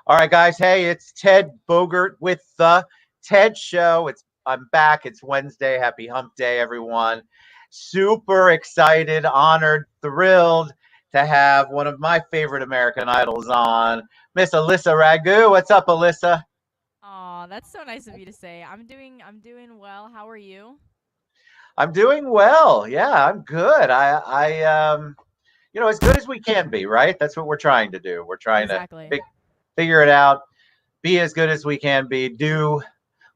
All right, guys. Hey, it's Ted Bogert with the Ted Show. I'm back. It's Wednesday. Happy Hump Day, everyone. Super excited, honored, thrilled to have one of my favorite American Idols on, Miss Alyssa Raghu. What's up, Alyssa? Aw, that's so nice of you to say. I'm doing well. How are you? I'm doing well. Yeah, I'm good. As good as we can be, right? That's what we're trying to do. We're trying to Exactly. fi- figure it out, be as good as we can be, do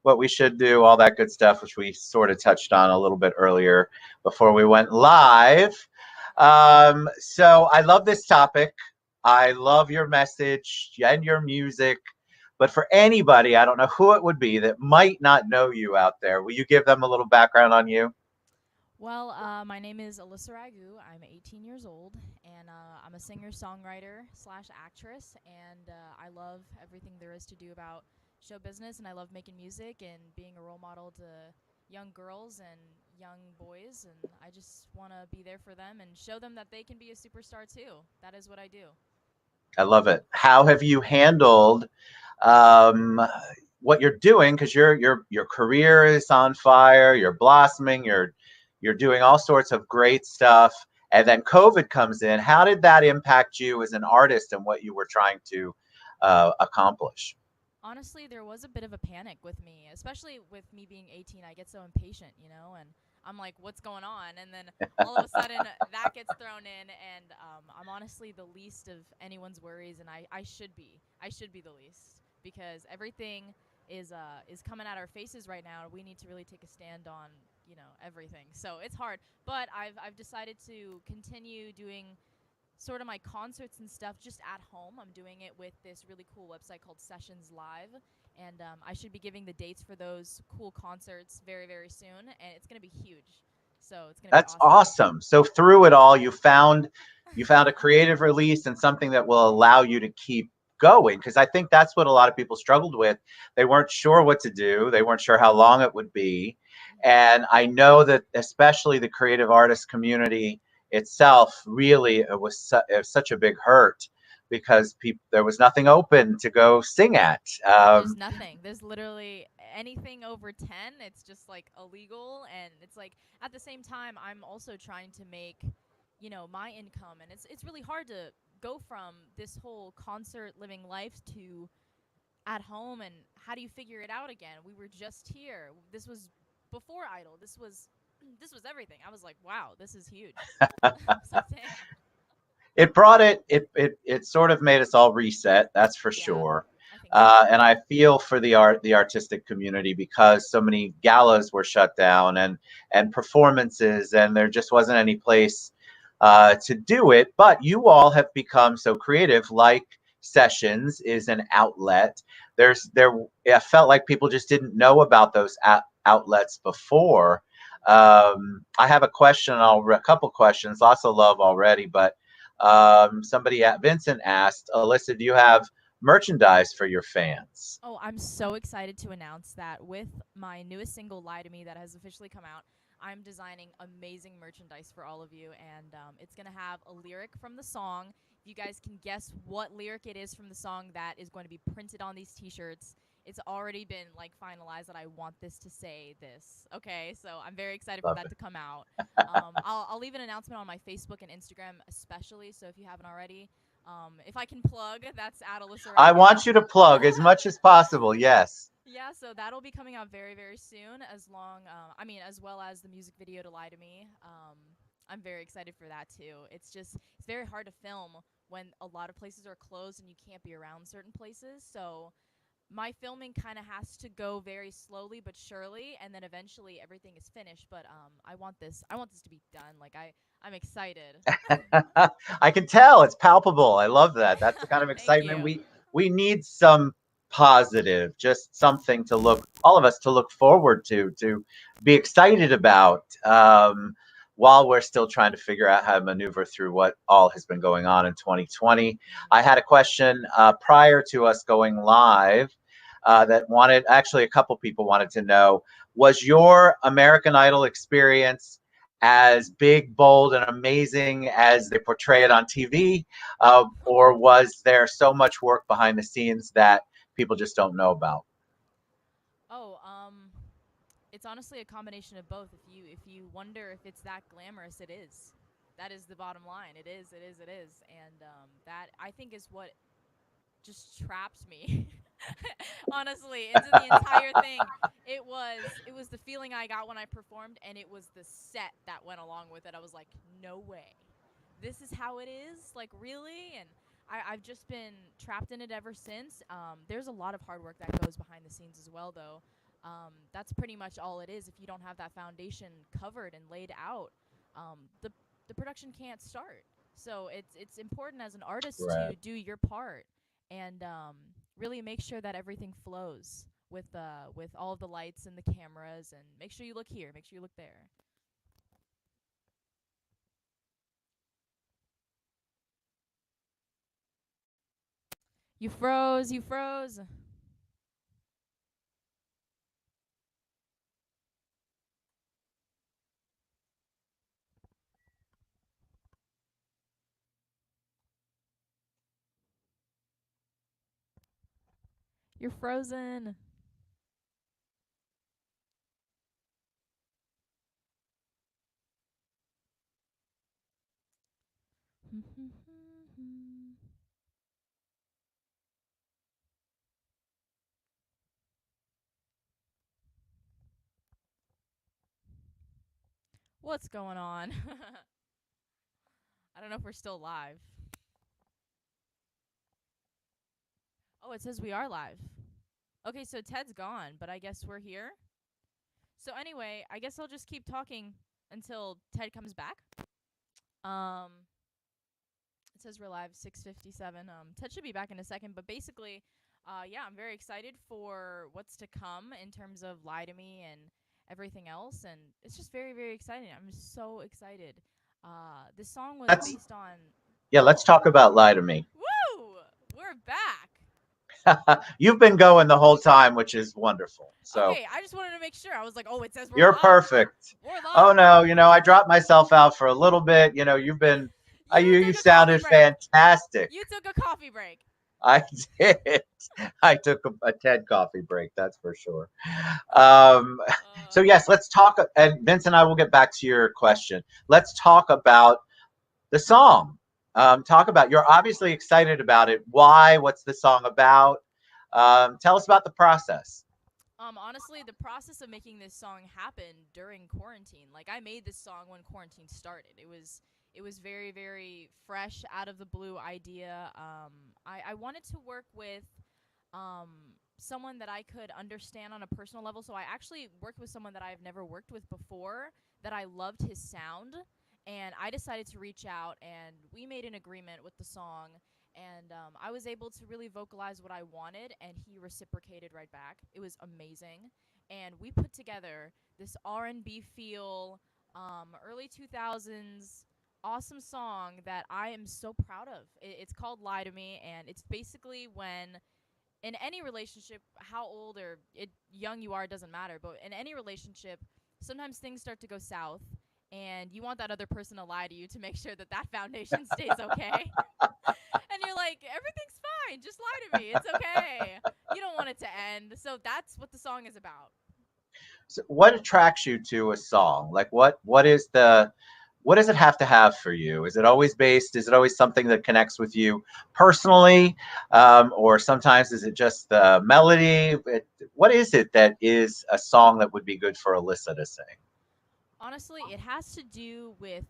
what we should do, all that good stuff, which we sort of touched on a little bit earlier before we went live. So I love this topic. I love your message and your music. But for anybody, I don't know who it would be that might not know you out there. Will you give them a little background on you? Well, my name is Alyssa Raghu. I'm 18 years old, and I'm a singer-songwriter slash actress, and I love everything there is to do about show business, and I love making music and being a role model to young girls and young boys, and I just want to be there for them and show them that they can be a superstar too. That is what I do. I love it. How have you handled um, what you're doing? Because your career is on fire. You're blossoming. You're doing all sorts of great stuff. And then COVID comes in. How did that impact you as an artist and what you were trying to accomplish? Honestly, there was a bit of a panic with me, especially with me being 18. I get so impatient, and I'm like, what's going on? And then all of a sudden, that gets thrown in, and I'm honestly the least of anyone's worries, and I should be. I should be the least because everything is coming at our faces right now. We need to really take a stand on everything. So it's hard, but I've decided to continue doing sort of my concerts and stuff just at home. I'm doing it with this really cool website called Sessions Live, and I should be giving the dates for those cool concerts very, very soon, and it's going to be huge. So it's going to be That's awesome. awesome. So through it all, you found a creative release and something that will allow you to keep going. Because I think that's what a lot of people struggled with. They weren't sure what to do. They weren't sure how long it would be. Hmm. And I know that especially the creative artist community itself really it was such a big hurt because there was nothing open to go sing at. There's nothing. There's literally anything over 10. It's just like illegal, and it's like at the same time, I'm also trying to make, my income, and it's really hard to go from this whole concert living life to at home, and how do you figure it out again? We were just here. This was before Idol. This was this was everything. I was like, wow, this is huge. I was like, damn. It brought it sort of made us all reset, that's for Yeah, sure. I think so too. And I feel for the artistic community because so many galas were shut down and performances, and there just wasn't any place to do it. But you all have become so creative, like Sessions is an outlet. I felt like people just didn't know about those outlets before. I have a question, a couple questions, lots of love already, but somebody at Vincent asked, Alyssa, do you have merchandise for your fans? Oh, I'm so excited to announce that with my newest single, Lie to Me, that has officially come out, I'm designing amazing merchandise for all of you. And it's going to have a lyric from the song. If you guys can guess what lyric it is from the song, that is going to be printed on these t shirts. It's already been like finalized that I want this to say this. Okay, so I'm very excited for Love that it. to come out. I'll leave an announcement on my Facebook and Instagram, especially. So if you haven't already, if I can plug, that's at Alyssa I Raghu. want you to plug as much as possible. Yes. Yeah, so that'll be coming out very, very soon. As well as the music video to Lie to Me. I'm very excited for that too. It's very hard to film when a lot of places are closed and you can't be around certain places. So my filming kind of has to go very slowly but surely, and then eventually everything is finished. But I want this to be done. I'm excited. I can tell it's palpable. I love that. That's the kind of Thank excitement you. we need some positive, just something to look all of us to look forward to be excited about while we're still trying to figure out how to maneuver through what all has been going on in 2020. I Hmm. had a question prior to us going live that wanted actually a couple people wanted to know, was your American Idol experience as big, bold, and amazing as they portray it on TV? Or was there so much work behind the scenes that people just don't know about? Oh, it's honestly a combination of both. If you wonder if it's that glamorous, it is. That is the bottom line. It is. It is. It is. And that I think is what just trapped me honestly into the entire thing. It was the feeling I got when I performed, and it was the set that went along with it. I was like, no way, this is how it is, like, really. And I've just been trapped in it ever since. There's a lot of hard work that goes behind the scenes as well, though. That's pretty much all it is. If you don't have that foundation covered and laid out, the production can't start. So it's important as an artist Right. to do your part and really make sure that everything flows with all of the lights and the cameras, and make sure you look here, make sure you look there. You froze, you froze. You're frozen. What's going on? I don't know if we're still live. Oh, it says we are live. Okay, so Ted's gone, but I guess we're here. So anyway, I guess I'll just keep talking until Ted comes back. Um, it says we're live 6:57. Ted should be back in a second, but basically, yeah, I'm very excited for what's to come in terms of Lie to Me and everything else, and it's just very, very exciting. I'm so excited. This song was Let's based on. Yeah, let's Oh, talk about Lie to Me. woo! We're back. You've been going the whole time, which is wonderful. So Okay, I just wanted to make sure. I was like, oh, it says we're you're live. perfect. We're Oh live. no, I dropped myself out for a little bit. You've been, You you took a coffee sounded break. fantastic. You took a coffee break. I did. I took a TED coffee break, that's for sure. So Uh, yes, let's talk. And Vince and I will get back to your question. Let's talk about the song. Talk about. You're obviously excited about it. Why? What's the song about? Tell us about the process. Honestly, the process of making this song happened during quarantine. Like, I made this song when quarantine started. It was very, very fresh, out of the blue idea. I wanted to work with um someone that I could understand on a personal level. So I actually worked with someone that I've never worked with before, that I loved his sound, and I decided to reach out, and we made an agreement with the song, and I was able to really vocalize what I wanted, and he reciprocated right back. It was amazing, and we put together this R&B feel, early 2000s awesome song that I am so proud of. It's called Lie to Me, and it's basically when in any relationship, how old or young you are doesn't matter, but in any relationship, sometimes things start to go south, and you want that other person to lie to you to make sure that that foundation stays okay. And you're like, everything's fine, just lie to me, it's okay. You don't want it to end. So that's what the song is about. So what attracts you to a song? Like what does it have to have for you? Is it always based? Is it always something that connects with you personally, or sometimes is it just the melody? What is it that is a song that would be good for Alyssa to sing? Honestly, it has to do with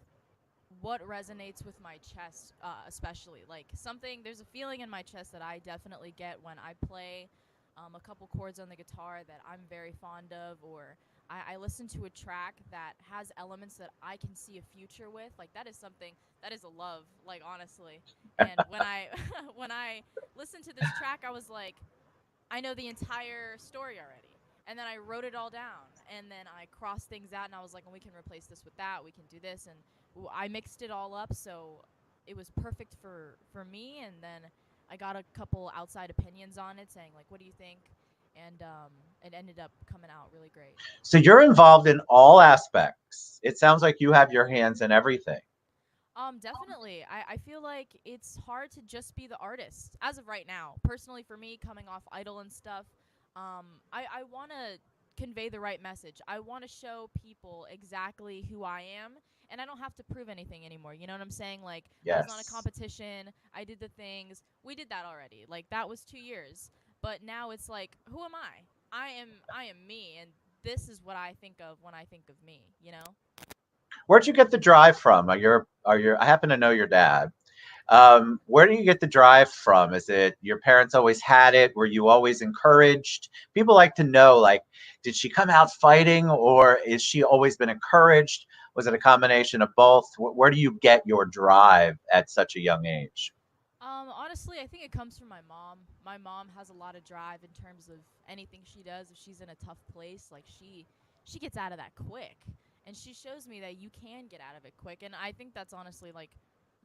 what resonates with my chest, especially. Like, something, there's a feeling in my chest that I definitely get when I play a couple chords on the guitar that I'm very fond of, or I listen to a track that has elements that I can see a future with. Like, that is something, that is a love, like, honestly. And when I when I listened to this track, I was like, I know the entire story already. And then I wrote it all down. And then I crossed things out, and I was like, well, we can replace this with that. We can do this. And I mixed it all up. So it was perfect for me. And then I got a couple outside opinions on it saying, like, what do you think? And it ended up coming out really great. So you're involved in all aspects. It sounds like you have your hands in everything. Definitely. I feel like it's hard to just be the artist as of right now. Personally, for me, coming off Idol and stuff, I want to convey the right message. I want to show people exactly who I am, and I don't have to prove anything anymore. You know what I'm saying? Like, I was on a Yes. competition, I did the things, we did that already. Like, that was 2 years. But now it's like, who am I? I am me, and this is what I think of when I think of me, you know? Where'd you get the drive from? I happen to know your dad. Where do you get the drive from? Is it your parents always had it? Were you always encouraged? People like to know, like, did she come out fighting or is she always been encouraged? Was it a combination of both? Where do you get your drive at such a young age? Honestly, I think it comes from my mom. My mom has a lot of drive in terms of anything she does. If she's in a tough place, like she gets out of that quick, and she shows me that you can get out of it quick. And I think that's honestly like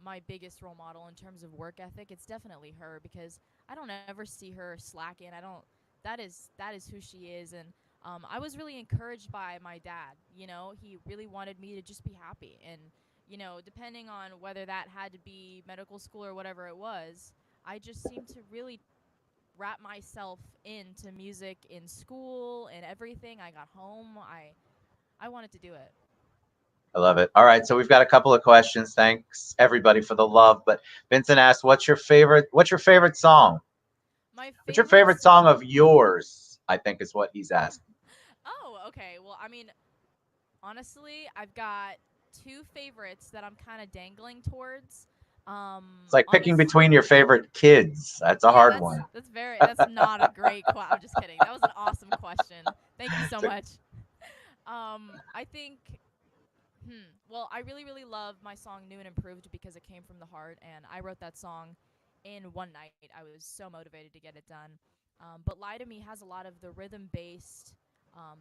my biggest role model in terms of work ethic. It's definitely her because I don't ever see her slacking. I don't. That is who she is, and I was really encouraged by my dad. You know, he really wanted me to just be happy and depending on whether that had to be medical school or whatever it was, I just seemed to really wrap myself into music in school and everything. I got home. I wanted to do it. I love it. All right, so we've got a couple of questions. Thanks everybody for the love. But Vincent asked, What's your favorite song? My What's your favorite favorite song song. of yours? I think is what he's asking. Oh, okay. Well, I mean, honestly, I've got two favorites that I'm kind of dangling towards. It's like On picking this. between your favorite kids. That's a Yeah, hard that's one. that's very that's not a great question. I'm just kidding. That was an awesome question. Thank you so much. I think well, I really, really love my song New and Improved because it came from the heart, and I wrote that song in one night. I was so motivated to get it done. But Lie to Me has a lot of the rhythm based um,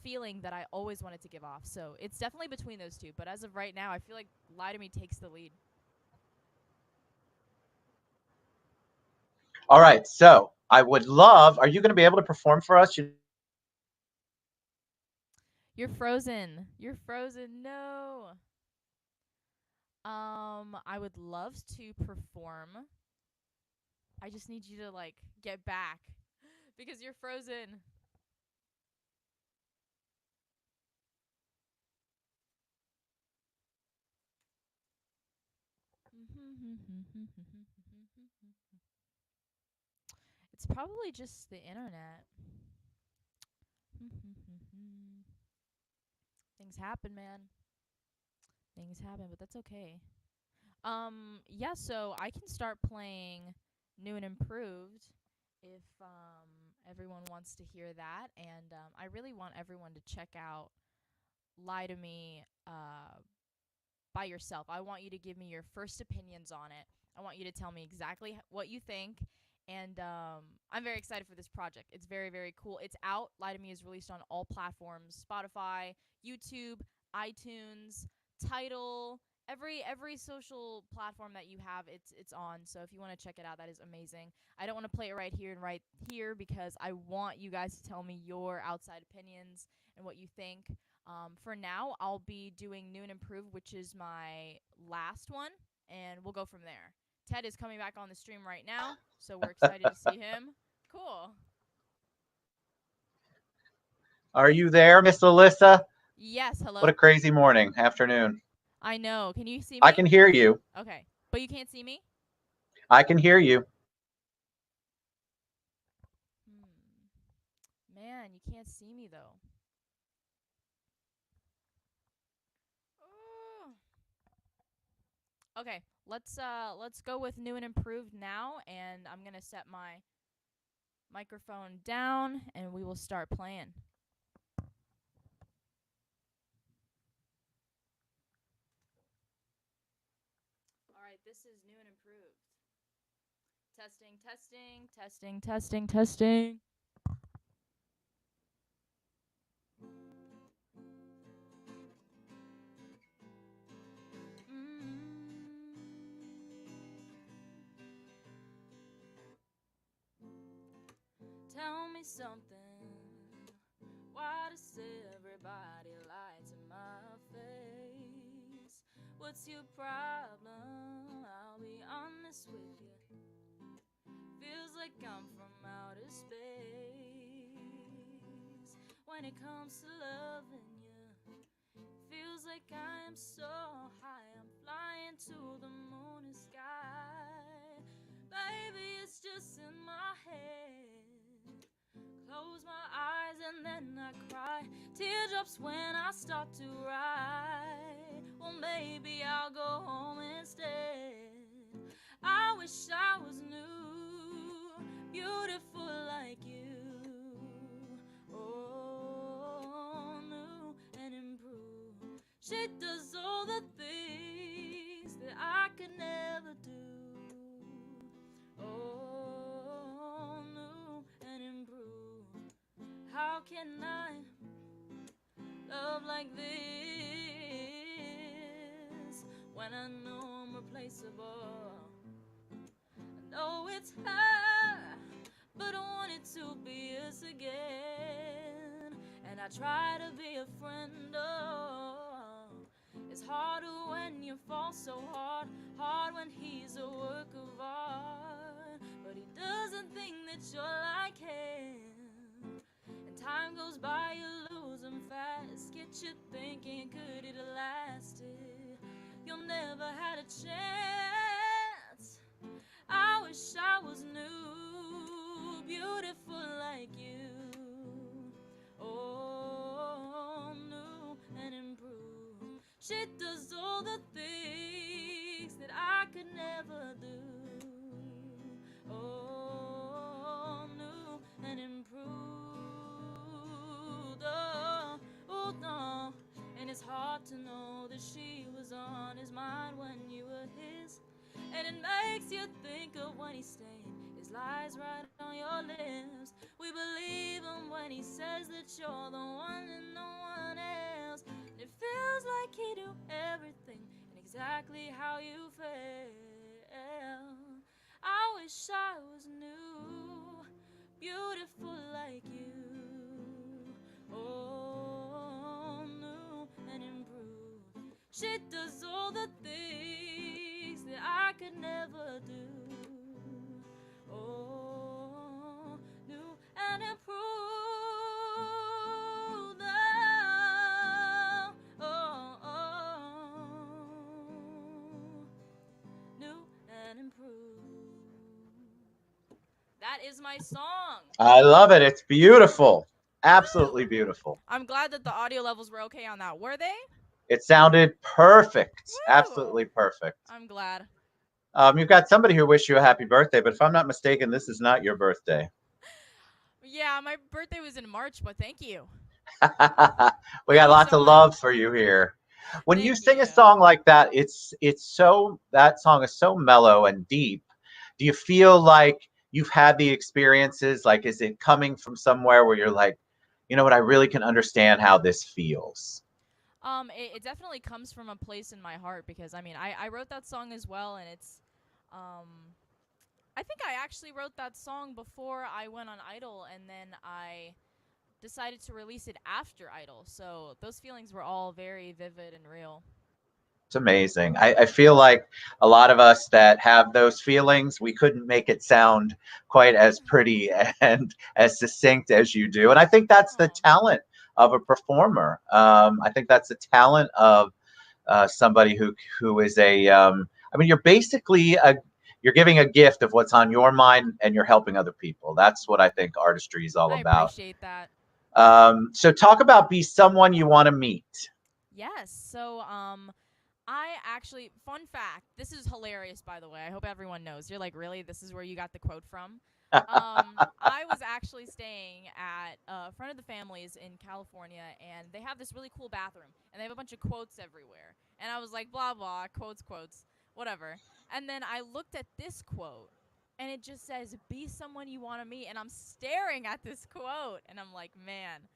feeling that I always wanted to give off. So it's definitely between those two. But as of right now, I feel like Lie to Me takes the lead. All right, so I would love. Are you going to be able to perform for us? You're frozen. You're frozen. No. I would love to perform. I just need you to like get back because you're frozen. It's probably just the internet. Things happen, man. Things happen, but that's okay. Yeah, so I can start playing New and Improved if everyone wants to hear that, and I really want everyone to check out Lie to Me by yourself. I want you to give me your first opinions on it. I want you to tell me exactly what you think. And I'm very excited for this project. It's very, very cool. It's out. Lie to Me is released on all platforms: Spotify, YouTube, iTunes, Tidal, every social platform that you have. It's on. So if you want to check it out, that is amazing. I don't want to play it right here and right here because I want you guys to tell me your outside opinions and what you think. For now, I'll be doing New and Improved, which is my last one, and we'll go from there. Ted is coming back on the stream right now, so we're excited to see him. Cool. Are you there, Miss Alyssa? Yes, What a hello? crazy morning, afternoon. I know. Can you see I me? can hear you. Okay. But you can't see me? I can hear you. Man, you can't see me though. Oh. Okay, let's go with New and Improved now, and I'm going to set my microphone down and we will start playing. All right, this is New and Improved. Testing, testing, testing, testing, testing. Tell me something. does everybody lie to my face? What's your problem? I'll be honest with you. Feels like I'm from outer space. When it comes to loving you, feels like I am so high, I'm flying to the moon and sky. Baby, it's just in my head. Close my eyes and then I cry. Teardrops when I start to write. Well, maybe I'll go home instead. I wish I was new, beautiful like you. Oh, new and improved. She does all the things that I could never do. Oh, new and improved. How can I love like this when I know I'm replaceable? I know it's her, but I want it to be us again. And I try to be a friend, oh. It's harder when you fall so hard, hard when he's a work of art. But he doesn't think that you're like him. And time goes by, you lose him fast. Get you thinking, could it have lasted? You'll never had a chance. I wish I was new, beautiful like you. Oh, new and improved. She does all the things that I could never do. Oh, new and improved. Oh, no. And it's hard to know that she was on his mind when you were his. And it makes you think of when he's saying his lies right on your lips. We believe him when he says that you're the one and no one else. And it feels like he do everything and exactly how you felt. I wish I was new, beautiful like you. Oh, new and improved. She does all the things that I could never do. Oh, new and improved. Oh, new and improved. That is my song. I love it. It's beautiful. Absolutely beautiful. I'm glad that the audio levels were okay on that. Were they? It sounded perfect. Woo! Absolutely perfect. I'm glad. You've got somebody who wished you a happy birthday, but if I'm not mistaken, this is not your birthday. Yeah, my birthday was in March, but thank you. We Thank got you lots so of much. love for you here. When you Thank sing a you. song like that, it's so that song is so mellow and deep. Do you feel like you've had the experiences? Like, is it coming from somewhere where you're like, you know what, I really can understand how this feels? It definitely comes from a place in my heart because I mean I wrote that song as well, and it's I think I actually wrote that song before I went on Idol, and then I decided to release it after Idol. So those feelings were all very vivid and real. It's amazing. I feel like a lot of us that have those feelings, we couldn't make it sound quite as pretty and as succinct as you do. And I think that's the Oh, talent of a performer. I think that's the talent of somebody who is a. I mean, you're giving a gift of what's on your mind, and you're helping other people. That's what I think artistry is all I about. appreciate that. So talk about be someone you want to meet. Yes. So I actually, fun fact, this is hilarious, by the way. I hope everyone knows. You're like, really? This is where you got the quote from? I was actually staying at a friend of the family's in California, and they have this really cool bathroom, and they have a bunch of quotes everywhere. And I was like, blah, blah, quotes, quotes, whatever. And then I looked at this quote, and it just says, be someone you want to meet. And I'm staring at this quote, and I'm like, man,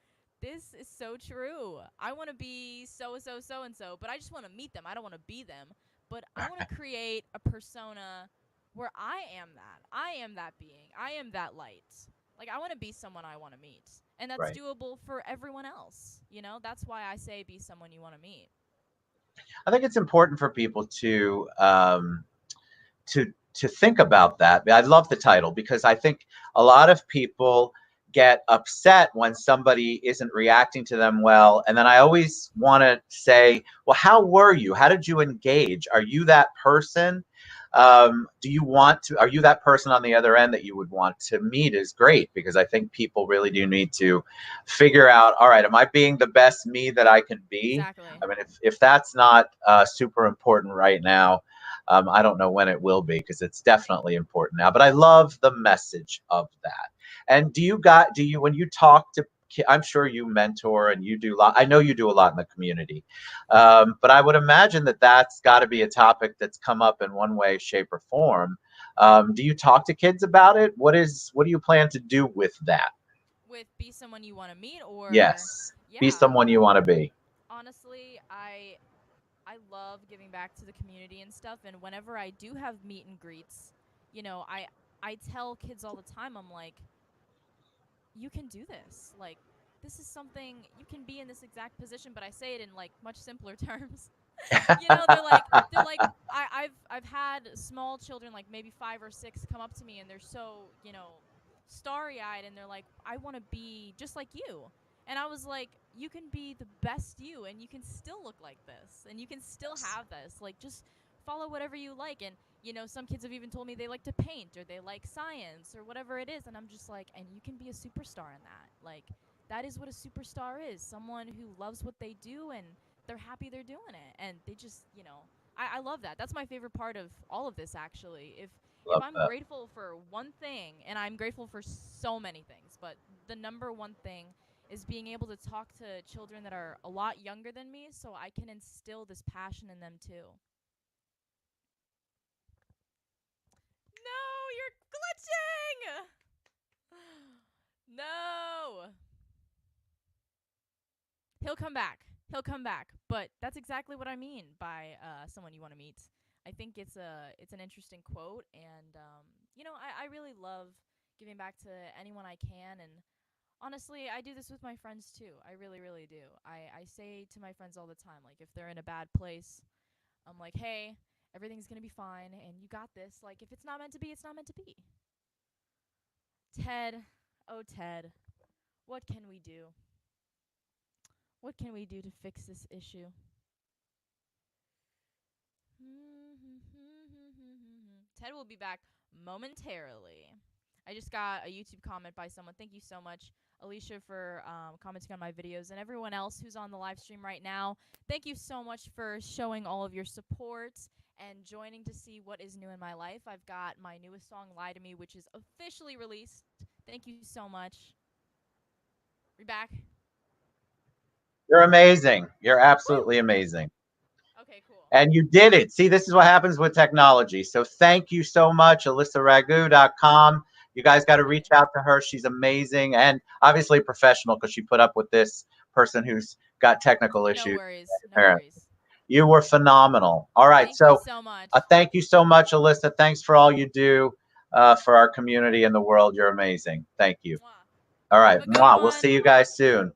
this is so true. I want to be so and so, but I just want to meet them. I don't want to be them, but I want to create a persona where I am that. I am that being. I am that light. Like, I want to be someone I want to meet. And that's Right. doable for everyone else. You know, that's why I say be someone you want to meet. I think it's important for people to think about that. I love the title because I think a lot of people get upset when somebody isn't reacting to them well. And then I always want to say, well, how were you? How did you engage? Are you that person? Do you want to, are you that person on the other end that you would want to meet is great, because I think people really do need to figure out, all right, am I being the best me that I can be? Exactly. I mean, if that's not super important right now, I don't know when it will be, because it's definitely important now. But I love the message of that. And do you, when you talk to, I'm sure you mentor and you do a lot. I know you do a lot in the community, but I would imagine that that's got to be a topic that's come up in one way, shape, or form. Do you talk to kids about it? What do you plan to do with that? With be someone you want to meet, or Yes, be yeah, someone you want to be. honestly, I love giving back to the community and stuff. And whenever I do have meet and greets, you know, I tell kids all the time, I'm like, you can do this. Like, this is something you can be in this exact position, but I say it in like much simpler terms. You know, they're like I've had small children, like maybe 5 or 6, come up to me, and they're so, you know, starry eyed, and they're like, I want to be just like you. And I was like, you can be the best you, and you can still look like this, and you can still have this. Like, just follow whatever you like. And you know, some kids have even told me they like to paint or they like science or whatever it is, and I'm just like, and you can be a superstar in that. Like, that is what a superstar is, someone who loves what they do and they're happy they're doing it, and they just, you know, I love that. That's my favorite part of all of this, actually. If Love I'm that. grateful for one thing, and I'm grateful for so many things, but the number one thing is being able to talk to children that are a lot younger than me, so I can instill this passion in them too. No, you're glitching. No. He'll come back. He'll come back. But that's exactly what I mean by someone you want to meet. I think it's an interesting quote, and you know, I really love giving back to anyone I can. And honestly, I do this with my friends too. I really, really do. I say to my friends all the time, like, if they're in a bad place, I'm like, hey, everything's gonna be fine, and you got this. Like, if it's not meant to be, it's not meant to be. Ted, oh Ted, what can we do? What can we do to fix this issue? Ted will be back momentarily. I just got a YouTube comment by someone. Thank you so much, Alicia, for commenting on my videos, and everyone else who's on the live stream right now. Thank you so much for showing all of your support and joining to see what is new in my life. I've got my newest song, Lie to Me, which is officially released. Thank you so much. We back? You're amazing. You're Woo! absolutely amazing. Okay, cool. And you did it. See, this is what happens with technology. So thank you so much, AlyssaRaghu.com. You guys got to reach Definitely. out to her. She's amazing and obviously professional, because she put up with this person who's got technical No issues. worries. No Apparently, worries. you were phenomenal. All right. Thank you So so much. thank you so much, Alyssa. Thanks for all you do for our community and the world. You're amazing. Thank you. Mwah. All Have right. a good Mwah. We'll one. see you guys soon.